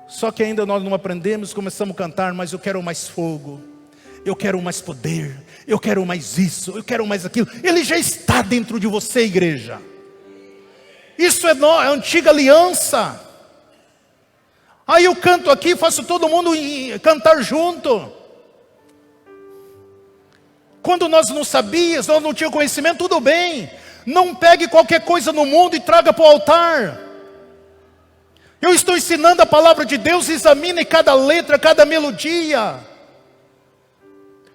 Só que ainda nós não aprendemos, começamos a cantar, mas eu quero mais fogo, eu quero mais poder, eu quero mais isso, eu quero mais aquilo. Ele já está dentro de você, igreja. Isso é a antiga aliança. Aí eu canto aqui, faço todo mundo cantar junto. Quando nós não sabíamos, nós não tínhamos conhecimento, tudo bem. Não pegue qualquer coisa no mundo e traga para o altar. Eu estou ensinando a palavra de Deus, examine cada letra, cada melodia.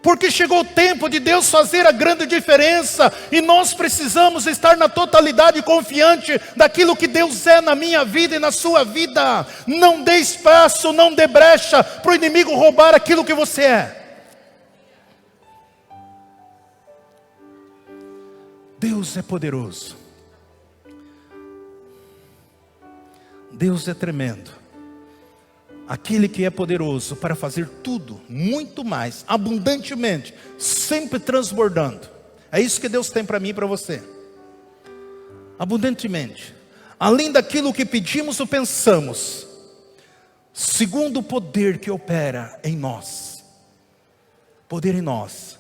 Porque chegou o tempo de Deus fazer a grande diferença. E nós precisamos estar na totalidade confiante daquilo que Deus é na minha vida e na sua vida. Não dê espaço, não dê brecha para o inimigo roubar aquilo que você é. Deus é poderoso. Deus é tremendo. Aquele que é poderoso para fazer tudo, muito mais, abundantemente, sempre transbordando. É isso que Deus tem para mim e para você. Abundantemente. Além daquilo que pedimos ou pensamos, segundo o poder que opera em nós. Poder em nós.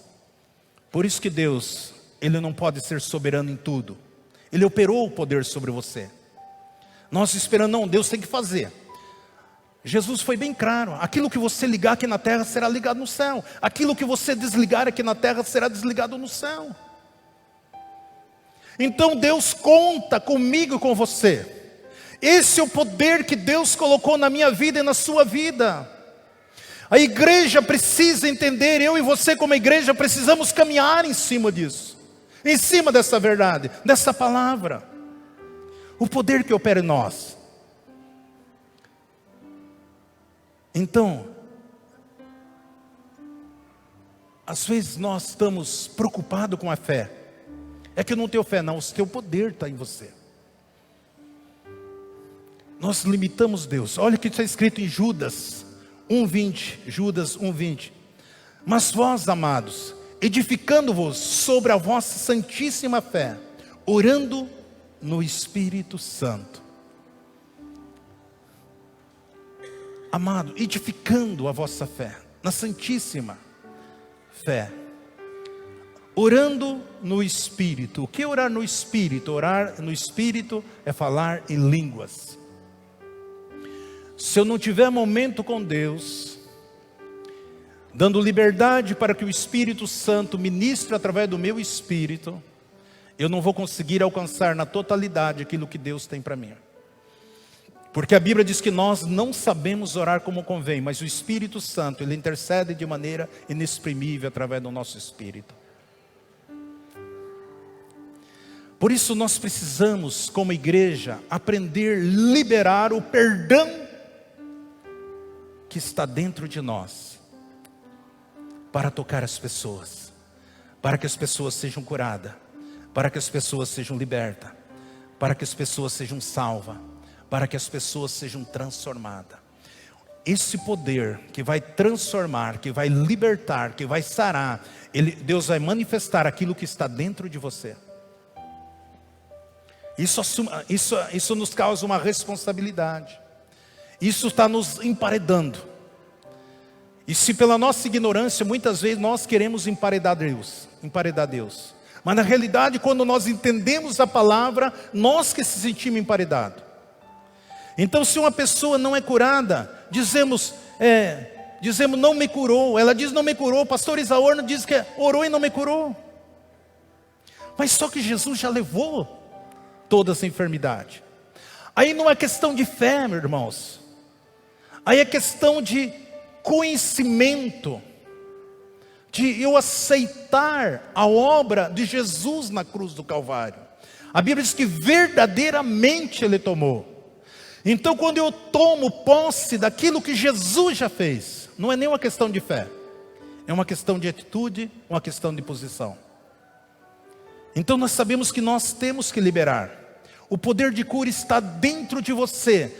Por isso que Deus, Ele não pode ser soberano em tudo. Ele operou o poder sobre você. Nós esperando, não, Deus tem que fazer. Jesus foi bem claro, aquilo que você ligar aqui na terra será ligado no céu. Aquilo que você desligar aqui na terra será desligado no céu. Então Deus conta comigo e com você. Esse é o poder que Deus colocou na minha vida e na sua vida. A igreja precisa entender, eu e você como igreja precisamos caminhar em cima disso. Em cima dessa verdade, dessa palavra. O poder que opera em nós. Então, às vezes nós estamos preocupados com a fé. É que eu não tenho fé, não, o teu poder está em você. Nós limitamos Deus. Olha o que está escrito em Judas 1:20. Judas 1:20. Mas vós, amados, edificando-vos sobre a vossa santíssima fé, orando no Espírito Santo. Amado, edificando a vossa fé, na santíssima fé, orando no Espírito. O que é orar no Espírito? Orar no Espírito é falar em línguas. Se eu não tiver momento com Deus, dando liberdade para que o Espírito Santo ministre através do meu espírito, eu não vou conseguir alcançar na totalidade aquilo que Deus tem para mim. Porque a Bíblia diz que nós não sabemos orar como convém, mas o Espírito Santo, Ele intercede de maneira inexprimível através do nosso espírito. Por isso nós precisamos, como igreja, aprender a liberar o perdão que está dentro de nós, para tocar as pessoas, para que as pessoas sejam curadas, para que as pessoas sejam libertas, para que as pessoas sejam salvas, para que as pessoas sejam transformadas. Esse poder que vai transformar, que vai libertar, que vai sarar, Deus vai manifestar aquilo que está dentro de você. Isso nos causa uma responsabilidade. Isso está nos emparedando. E se pela nossa ignorância, muitas vezes nós queremos emparedar Deus. Mas na realidade, quando nós entendemos a palavra, nós que se sentimos emparedados. Então, se uma pessoa não é curada, dizemos não me curou. Ela diz não me curou. O pastor Isaúrno diz que orou e não me curou. Mas só que Jesus já levou toda essa enfermidade. Aí não é questão de fé, meus irmãos. Aí é questão de conhecimento, de eu aceitar a obra de Jesus na cruz do Calvário. A Bíblia diz que verdadeiramente Ele tomou. Então quando eu tomo posse daquilo que Jesus já fez, não é nem uma questão de fé, é uma questão de atitude, uma questão de posição. Então nós sabemos que nós temos que liberar. O poder de cura está dentro de você.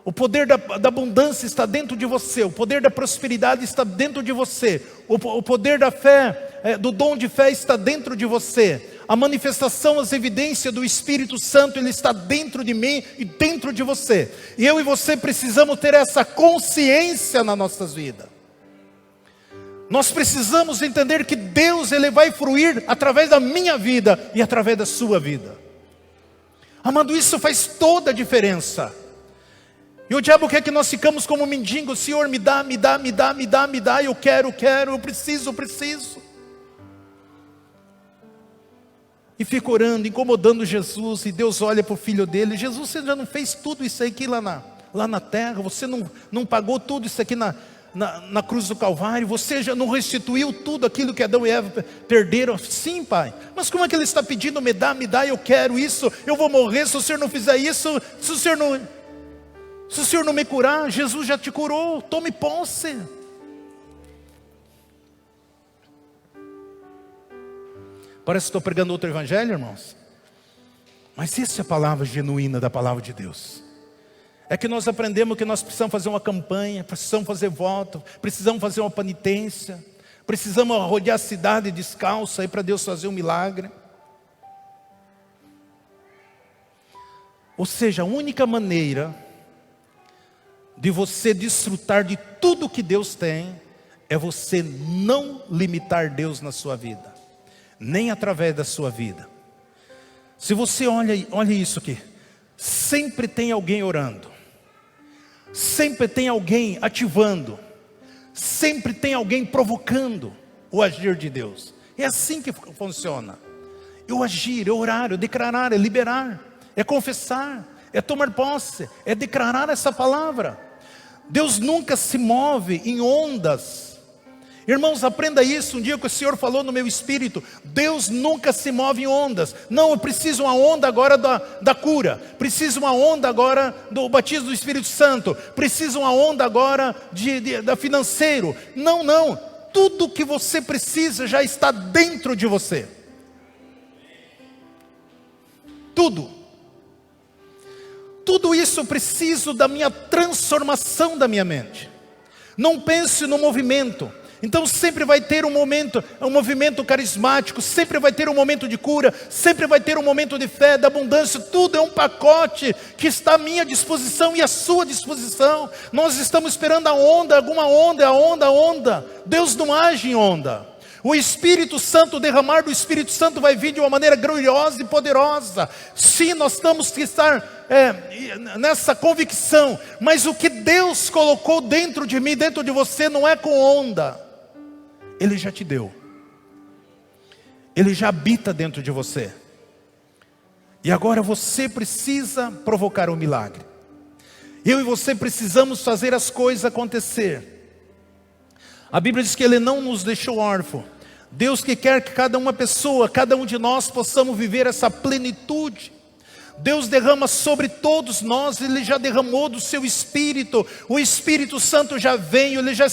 O poder da abundância está dentro de você. O poder da prosperidade está dentro de você. O poder da fé, do dom de fé está dentro de você. A manifestação, as evidências do Espírito Santo, ele está dentro de mim e dentro de você. E eu e você precisamos ter essa consciência nas nossas vidas. Nós precisamos entender que Deus, Ele vai fruir através da minha vida e através da sua vida. Amado, isso faz toda a diferença. E o diabo quer que nós ficamos como mendigos. Senhor, me dá, eu quero, eu preciso. E fica orando, incomodando Jesus. E Deus olha para o filho dele: Jesus, você já não fez tudo isso aqui lá na terra? Você não pagou tudo isso aqui na cruz do Calvário? Você já não restituiu tudo aquilo que Adão e Eva perderam? Sim, Pai. Mas como é que Ele está pedindo? Me dá, eu quero isso. Eu vou morrer se o Senhor não fizer isso. Se o Senhor não me curar, Jesus já te curou. Tome posse. Parece que estou pregando outro evangelho, irmãos. Mas essa é a palavra genuína da palavra de Deus. É que nós aprendemos que nós precisamos fazer uma campanha, precisamos fazer voto, precisamos fazer uma penitência, precisamos rodear a cidade descalço aí para Deus fazer um milagre. Ou seja, a única maneira de você desfrutar de tudo que Deus tem é você não limitar Deus na sua vida, nem através da sua vida. Se você olha isso aqui, sempre tem alguém orando, sempre tem alguém ativando, sempre tem alguém provocando o agir de Deus. É assim que funciona. Eu agir, é orar, é declarar, é liberar, é confessar, é tomar posse, é declarar essa palavra. Deus nunca se move em ondas. Irmãos, aprenda isso. Um dia que o Senhor falou no meu espírito: Deus nunca se move em ondas. Não, eu preciso uma onda agora da cura, preciso uma onda agora do batismo do Espírito Santo, preciso uma onda agora da financeiro. Não, tudo que você precisa já está dentro de você. Tudo. Tudo isso eu preciso da minha transformação da minha mente. Não pense no movimento. Então sempre vai ter um movimento carismático, sempre vai ter um momento de cura, sempre vai ter um momento de fé, de abundância. Tudo é um pacote que está à minha disposição e à sua disposição. Nós estamos esperando a onda, alguma onda, a onda. Deus não age em onda. O Espírito Santo, o derramar do Espírito Santo vai vir de uma maneira gloriosa e poderosa. Sim, nós temos que estar nessa convicção. Mas o que Deus colocou dentro de mim, dentro de você, não é com onda. Ele já te deu. Ele já habita dentro de você. E agora você precisa provocar um milagre. Eu e você precisamos fazer as coisas acontecer. A Bíblia diz que Ele não nos deixou órfãos. Deus que quer que cada uma pessoa, cada um de nós possamos viver essa plenitude. Deus derrama sobre todos nós, Ele já derramou do seu Espírito, o Espírito Santo já veio, Ele já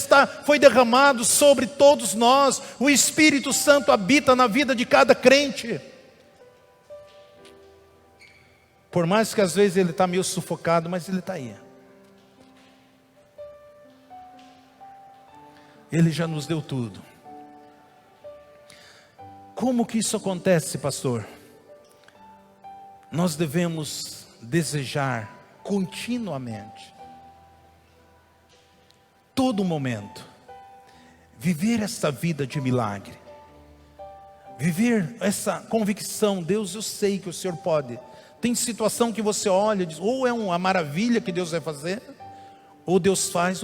foi derramado sobre todos nós, o Espírito Santo habita na vida de cada crente. Por mais que às vezes ele está meio sufocado, mas ele está aí. Ele já nos deu tudo. Como que isso acontece, pastor? Nós devemos desejar continuamente, todo momento, viver essa vida de milagre, viver essa convicção. Deus, eu sei que o Senhor pode. Tem situação que você olha e diz, ou é uma maravilha que Deus vai fazer, ou Deus faz.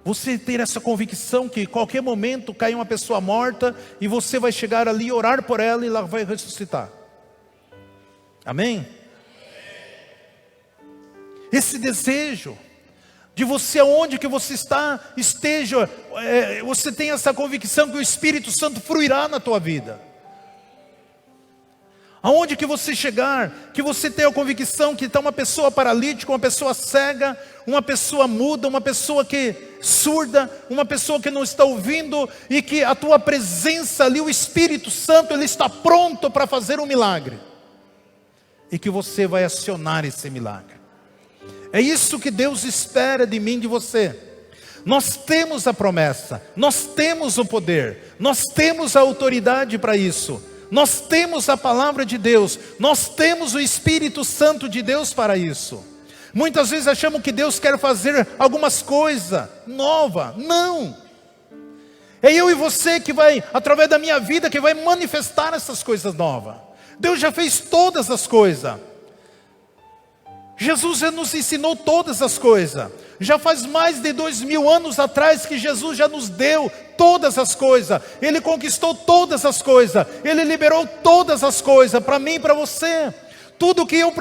Você ter essa convicção que qualquer momento cai uma pessoa morta e você vai chegar ali, orar por ela e ela vai ressuscitar. Amém? Esse desejo de você, aonde que você esteja, você tem essa convicção que o Espírito Santo fluirá na tua vida. Aonde que você chegar, que você tenha a convicção que está uma pessoa paralítica, uma pessoa cega, uma pessoa muda, uma pessoa que surda, uma pessoa que não está ouvindo, e que a tua presença ali, o Espírito Santo, Ele está pronto para fazer um milagre, e que você vai acionar esse milagre. É isso que Deus espera de mim, de você. Nós temos a promessa, nós temos o poder, nós temos a autoridade para isso. Nós temos a palavra de Deus, nós temos o Espírito Santo de Deus para isso. Muitas vezes achamos que Deus quer fazer algumas coisas novas. Não. É eu e você que vai, através da minha vida, que vai manifestar essas coisas novas. Deus já fez todas as coisas. Jesus já nos ensinou todas as coisas. Já faz mais de 2000 anos atrás que Jesus já nos deu todas as coisas. Ele conquistou todas as coisas. Ele liberou todas as coisas para mim e para você. Tudo que eu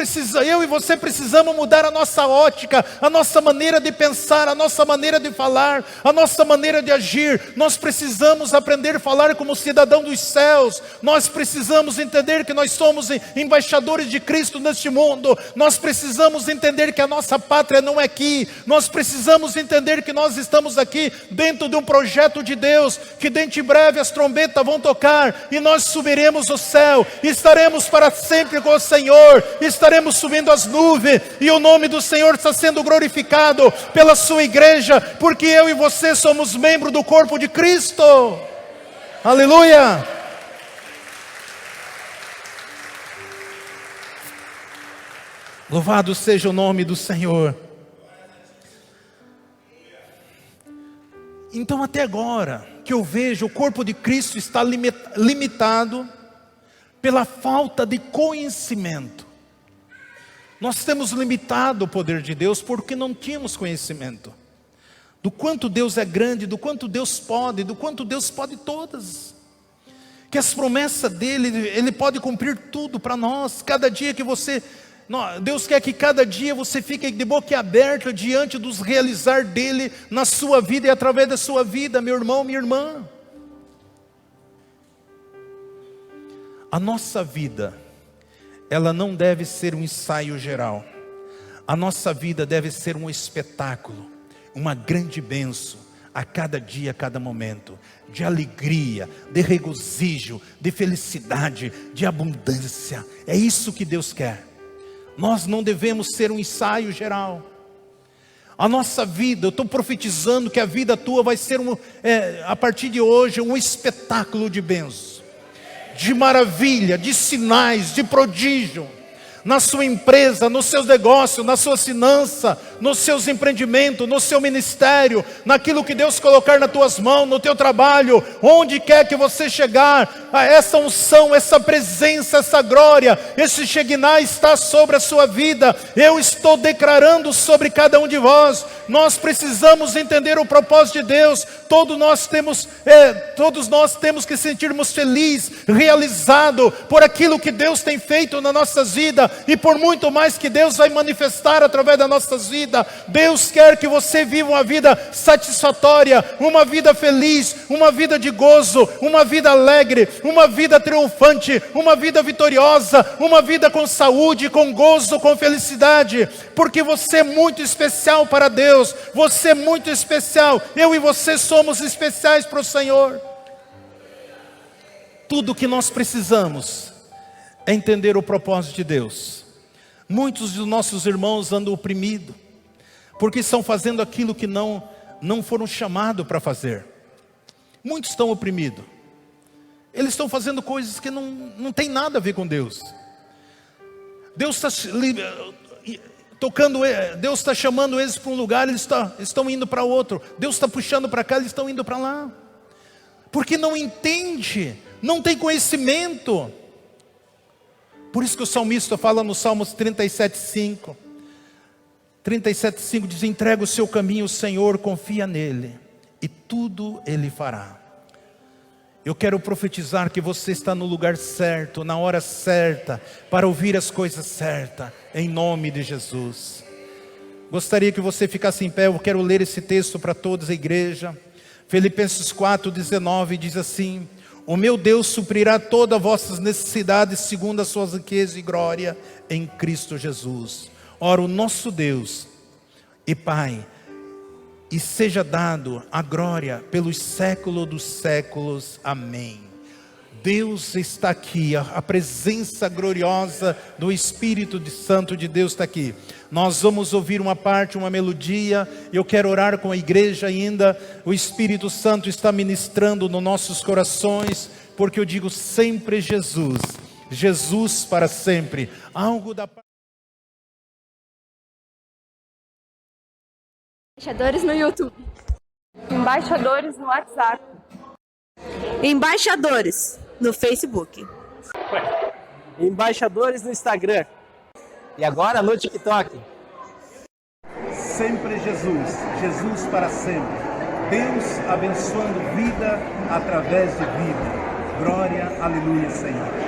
e você precisamos mudar a nossa ótica, a nossa maneira de pensar, a nossa maneira de falar, a nossa maneira de agir. Nós precisamos aprender a falar como cidadão dos céus. Nós precisamos entender que nós somos embaixadores de Cristo neste mundo. Nós precisamos entender que a nossa pátria não é aqui. Nós precisamos entender que nós estamos aqui dentro de um projeto de Deus, que dentro de breve as trombetas vão tocar e nós subiremos o céu, e estaremos para sempre com o Senhor. Estaremos subindo as nuvens, e o nome do Senhor está sendo glorificado pela sua igreja, porque eu e você somos membros do corpo de Cristo. Aleluia! Louvado seja o nome do Senhor. Então, até agora que eu vejo, o corpo de Cristo está limitado pela falta de conhecimento. Nós temos limitado o poder de Deus porque não tínhamos conhecimento do quanto Deus é grande, do quanto Deus pode, do quanto Deus pode todas. Que as promessas dele, Ele pode cumprir tudo para nós. Cada dia que Deus quer que cada dia você fique de boca aberta diante dos realizar dele na sua vida e através da sua vida, meu irmão, minha irmã. A nossa vida, ela não deve ser um ensaio geral. A nossa vida deve ser um espetáculo, uma grande bênção, a cada dia, a cada momento, de alegria, de regozijo, de felicidade, de abundância. É isso que Deus quer. Nós não devemos ser um ensaio geral. A nossa vida, eu estou profetizando que a vida tua vai ser, a partir de hoje, um espetáculo de bênção, de maravilha, de sinais, de prodígio. Na sua empresa, nos seus negócios, na sua finança, nos seus empreendimentos, no seu ministério, naquilo que Deus colocar nas tuas mãos, no teu trabalho, onde quer que você chegar, essa unção, essa presença, essa glória, esse Shekinah está sobre a sua vida. Eu estou declarando sobre cada um de vós. Nós precisamos entender o propósito de Deus. Todos nós temos que sentirmos felizes, realizados por aquilo que Deus tem feito nas nossas vidas e por muito mais que Deus vai manifestar através das nossas vidas. Deus quer que você viva uma vida satisfatória, uma vida feliz, uma vida de gozo, uma vida alegre, uma vida triunfante, uma vida vitoriosa, uma vida com saúde, com gozo, com felicidade, porque você é muito especial para Deus. Você é muito especial. Eu e você somos especiais para o Senhor. Tudo que nós precisamos é entender o propósito de Deus. Muitos dos nossos irmãos andam oprimidos, porque estão fazendo aquilo que não foram chamados para fazer. Muitos estão oprimidos. Eles estão fazendo coisas que não tem nada a ver com Deus. Deus está tocando, Deus está chamando eles para um lugar, eles estão indo para outro. Deus está puxando para cá, eles estão indo para lá. Porque não entende, não tem conhecimento. Por isso que o salmista fala no Salmos 37,5. 37,5 diz: entrega o seu caminho ao Senhor, confia nele, e tudo Ele fará. Eu quero profetizar que você está no lugar certo, na hora certa, para ouvir as coisas certas, em nome de Jesus. Gostaria que você ficasse em pé. Eu quero ler esse texto para todos a igreja. Filipenses 4,19 diz assim: o meu Deus suprirá todas as vossas necessidades segundo as suas riquezas e glória em Cristo Jesus. Ora, o nosso Deus e Pai, e seja dado a glória pelos séculos dos séculos. Amém. Deus está aqui, a presença gloriosa do Espírito Santo de Deus está aqui. Nós vamos ouvir uma parte, uma melodia. Eu quero orar com a igreja ainda. O Espírito Santo está ministrando nos nossos corações, porque eu digo sempre Jesus, Jesus para sempre. Algo da Embaixadores no YouTube. Embaixadores no WhatsApp. Embaixadores no Facebook. Embaixadores no Instagram. E agora no TikTok. Sempre Jesus, Jesus para sempre. Deus abençoando vida através de vida. Glória, aleluia, Senhor.